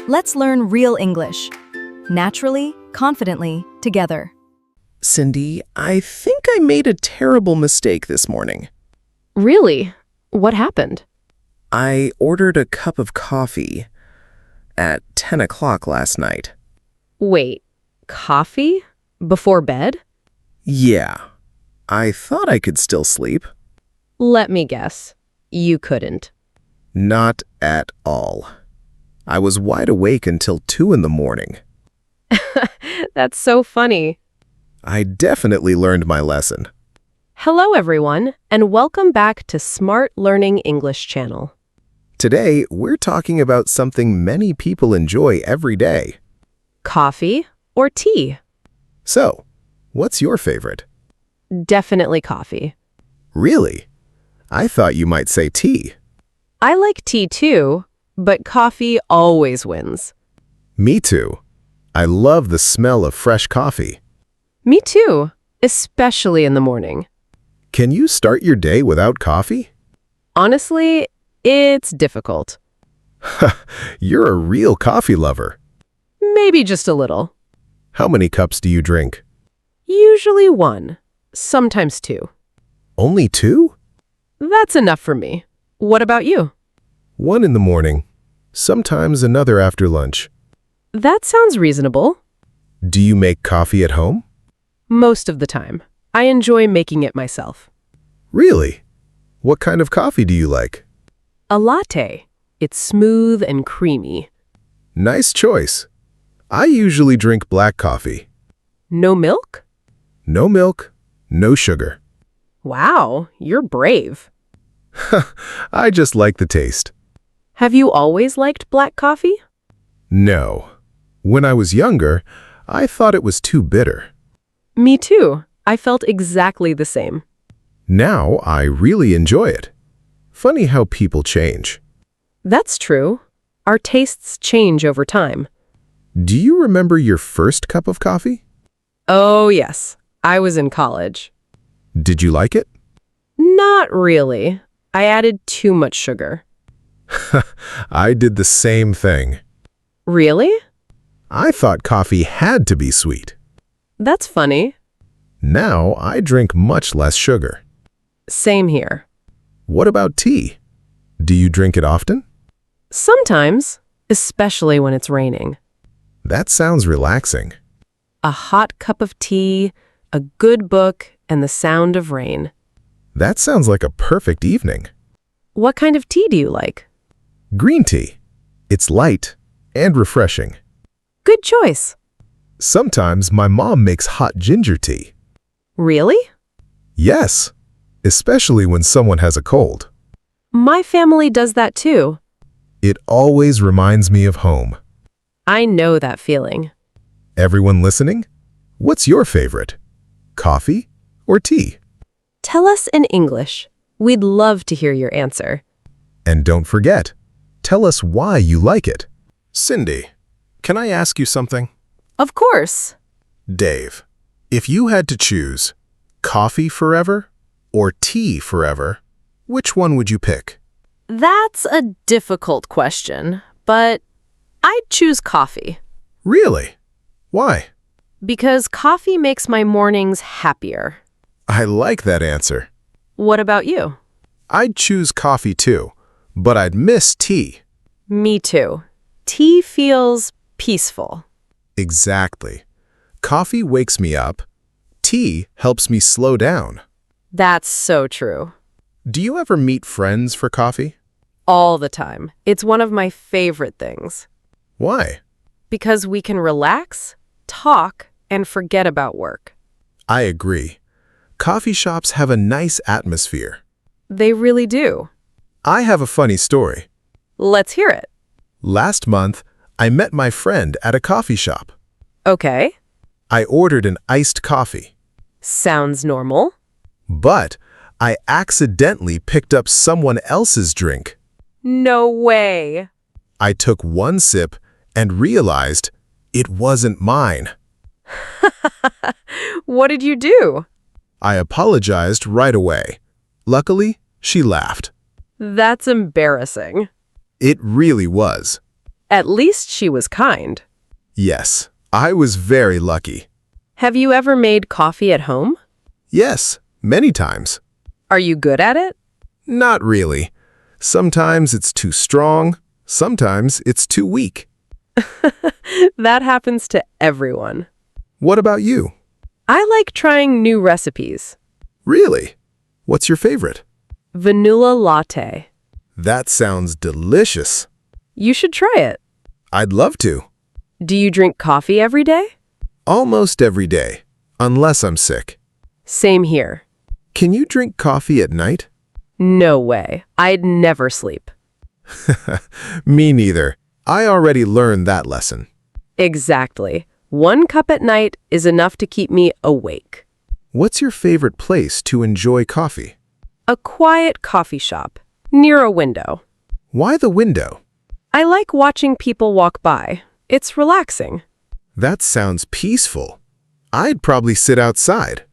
Let's learn real English. Naturally, confidently, together. Cindy, I think I made a terrible mistake this morning. Really? What happened? I ordered a cup of coffee at 10 o'clock last night. Wait, coffee? Before bed? Yeah, I thought I could still sleep. Let me guess. You couldn't. Not at all. I was wide awake until 2 in the morning. That's so funny. I definitely learned my lesson. Hello, everyone, and welcome back to Smart Learning English Channel. Today, we're talking about something many people enjoy every day. Coffee or tea? So, what's your favorite? Definitely coffee. Really? I thought you might say tea. I like tea too, but coffee always wins. Me too. I love the smell of fresh coffee. Me too, especially in the morning. Can you start your day without coffee? Honestly, it's difficult. You're a real coffee lover. Maybe just a little. How many cups do you drink? Usually one, sometimes two. Only 2? That's enough for me. What about you? 1 in the morning, sometimes another after lunch. That sounds reasonable. Do you make coffee at home? Most of the time. I enjoy making it myself. Really? What kind of coffee do you like? A latte. It's smooth and creamy. Nice choice. I usually drink black coffee. No milk? No milk, no sugar. Wow, you're brave. I just like the taste. Have you always liked black coffee? No. When I was younger, I thought it was too bitter. Me too. I felt exactly the same. Now I really enjoy it. Funny how people change. That's true. Our tastes change over time. Do you remember your first cup of coffee? Oh, yes. I was in college. Did you like it? Not really. I added too much sugar. I did the same thing. Really? I thought coffee had to be sweet. That's funny. Now I drink much less sugar. Same here. What about tea? Do you drink it often? Sometimes, especially when it's raining. That sounds relaxing. A hot cup of tea, a good book, and the sound of rain. That sounds like a perfect evening. What kind of tea do you like? Green tea. It's light and refreshing. Good choice. Sometimes my mom makes hot ginger tea. Really? Yes, especially when someone has a cold. My family does that too. It always reminds me of home. I know that feeling. Everyone listening? What's your favorite? Coffee or tea? Tell us in English. We'd love to hear your answer. And don't forget, tell us why you like it. Cindy, can I ask you something? Of course. Dave, if you had to choose coffee forever or tea forever, which one would you pick? That's a difficult question, but I'd choose coffee. Really? Why? Because coffee makes my mornings happier. I like that answer. What about you? I'd choose coffee too, but I'd miss tea. Me too. Tea feels peaceful. Exactly. Coffee wakes me up. Tea helps me slow down. That's so true. Do you ever meet friends for coffee? All the time. It's one of my favorite things. Why? Because we can relax, talk, and forget about work. I agree. Coffee shops have a nice atmosphere. They really do. I have a funny story. Let's hear it. Last month, I met my friend at a coffee shop. Okay. I ordered an iced coffee. Sounds normal. But I accidentally picked up someone else's drink. No way. I took one sip and realized it wasn't mine. What did you do? I apologized right away. Luckily, she laughed. That's embarrassing. It really was. At least she was kind. Yes, I was very lucky. Have you ever made coffee at home? Yes, many times. Are you good at it? Not really. Sometimes it's too strong, sometimes it's too weak. That happens to everyone. What about you? I like trying new recipes. Really? What's your favorite? Vanilla latte. That sounds delicious. You should try it. I'd love to. Do you drink coffee every day? Almost every day, unless I'm sick. Same here. Can you drink coffee at night? No way. I'd never sleep. Me neither. I already learned that lesson. Exactly. 1 cup at night is enough to keep me awake. What's your favorite place to enjoy coffee? A quiet coffee shop near a window. Why the window? I like watching people walk by. It's relaxing. That sounds peaceful. I'd probably sit outside.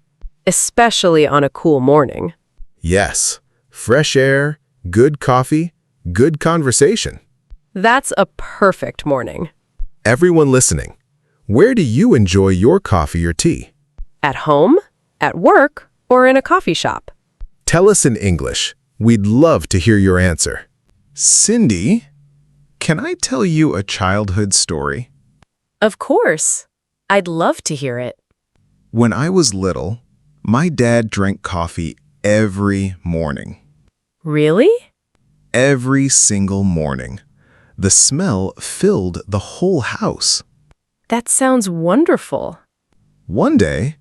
Especially on a cool morning. Yes, fresh air, good coffee, good conversation. That's a perfect morning. Everyone listening, where do you enjoy your coffee or tea? At home, at work, or in a coffee shop? Tell us in English. We'd love to hear your answer. Cindy, can I tell you a childhood story? Of course. I'd love to hear it. When I was little, my dad drank coffee every morning. Really? Every single morning. The smell filled the whole house. That sounds wonderful. One day,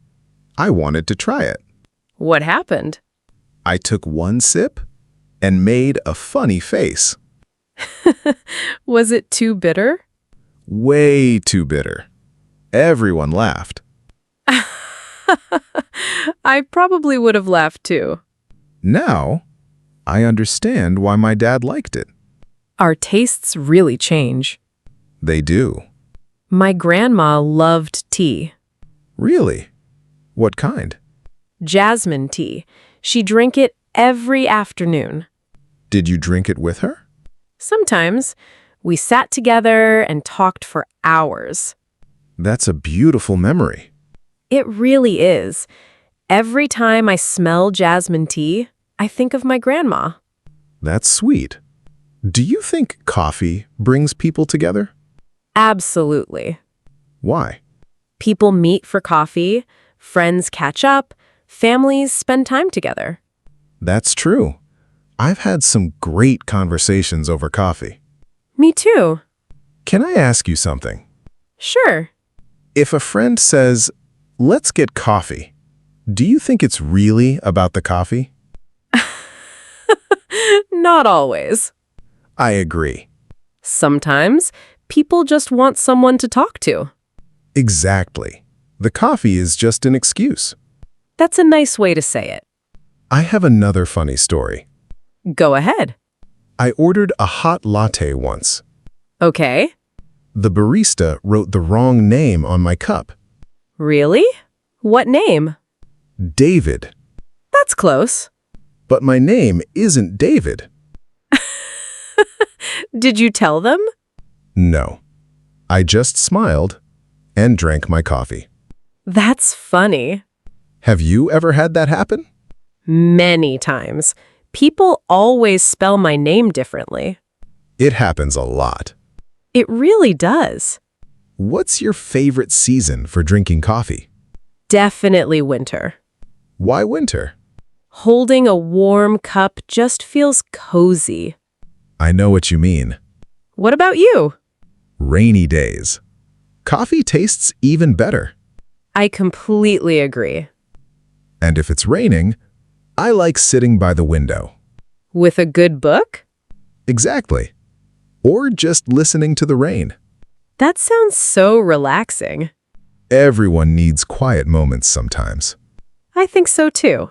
I wanted to try it. What happened? I took one sip and made a funny face. Was it too bitter? Way too bitter. Everyone laughed. I probably would have laughed too. Now, I understand why my dad liked it. Our tastes really change. They do. My grandma loved tea. Really? What kind? Jasmine tea. She drank it every afternoon. Did you drink it with her? Sometimes we sat together and talked for hours. That's a beautiful memory. It really is. Every time I smell jasmine tea, I think of my grandma. That's sweet. Do you think coffee brings people together? Absolutely. Why? People meet for coffee, friends catch up, families spend time together. That's true. I've had some great conversations over coffee. Me too. Can I ask you something? Sure. If a friend says, "Let's get coffee," do you think it's really about the coffee? Not always. I agree. Sometimes people just want someone to talk to. Exactly. The coffee is just an excuse. That's a nice way to say it. I have another funny story. Go ahead. I ordered a hot latte once. Okay. The barista wrote the wrong name on my cup. Really? What name? David. That's close. But my name isn't David. Did you tell them? No. I just smiled and drank my coffee. That's funny. Have you ever had that happen? Many times. People always spell my name differently. It happens a lot. It really does. What's your favorite season for drinking coffee? Definitely winter. Why winter? Holding a warm cup just feels cozy. I know what you mean. What about you? Rainy days. Coffee tastes even better. I completely agree. And if it's raining, I like sitting by the window. With a good book? Exactly. Or just listening to the rain. That sounds so relaxing. Everyone needs quiet moments sometimes. I think so too.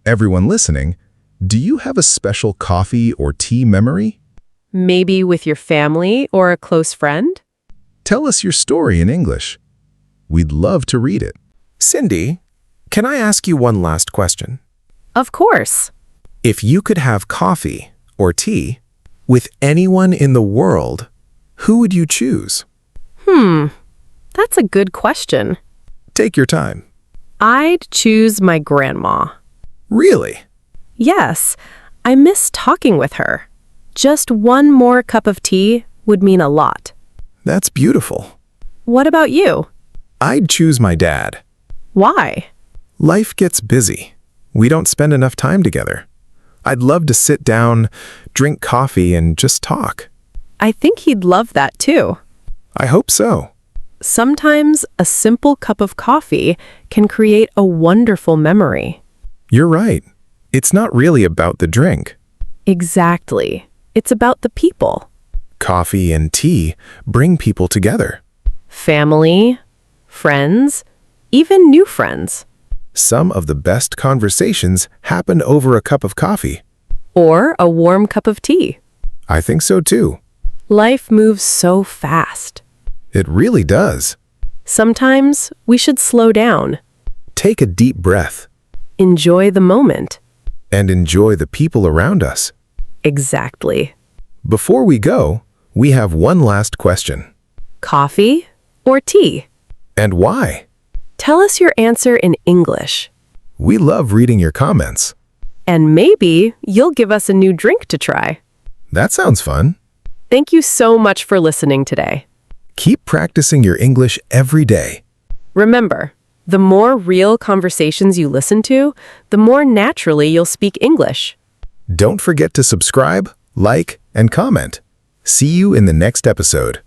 Everyone listening, do you have a special coffee or tea memory? Maybe with your family or a close friend? Tell us your story in English. We'd love to read it. Cindy, can I ask you one last question? Of course. If you could have coffee or tea with anyone in the world, Who would you choose? That's a good question. Take your time. I'd choose my grandma. Really? Yes, I miss talking with her. Just one more cup of tea would mean a lot. That's beautiful. What about you? I'd choose my dad. Why? Life gets busy. We don't spend enough time together. I'd love to sit down, drink coffee, and just talk. I think he'd love that too. I hope so. Sometimes a simple cup of coffee can create a wonderful memory. You're right. It's not really about the drink. Exactly. It's about the people. Coffee and tea bring people together. Family, friends, even new friends. Some of the best conversations happen over a cup of coffee. Or a warm cup of tea. I think so too. Life moves so fast. It really does. Sometimes we should slow down, Take a deep breath enjoy the moment. and enjoy the people around us. Exactly. Before we go, we have one last question. Coffee or tea? And why? Tell us your answer in English. We love reading your comments. And maybe you'll give us a new drink to try. That sounds fun. Thank you so much for listening today. Keep practicing your English every day. Remember, the more real conversations you listen to, the more naturally you'll speak English. Don't forget to subscribe, like, and comment. See you in the next episode.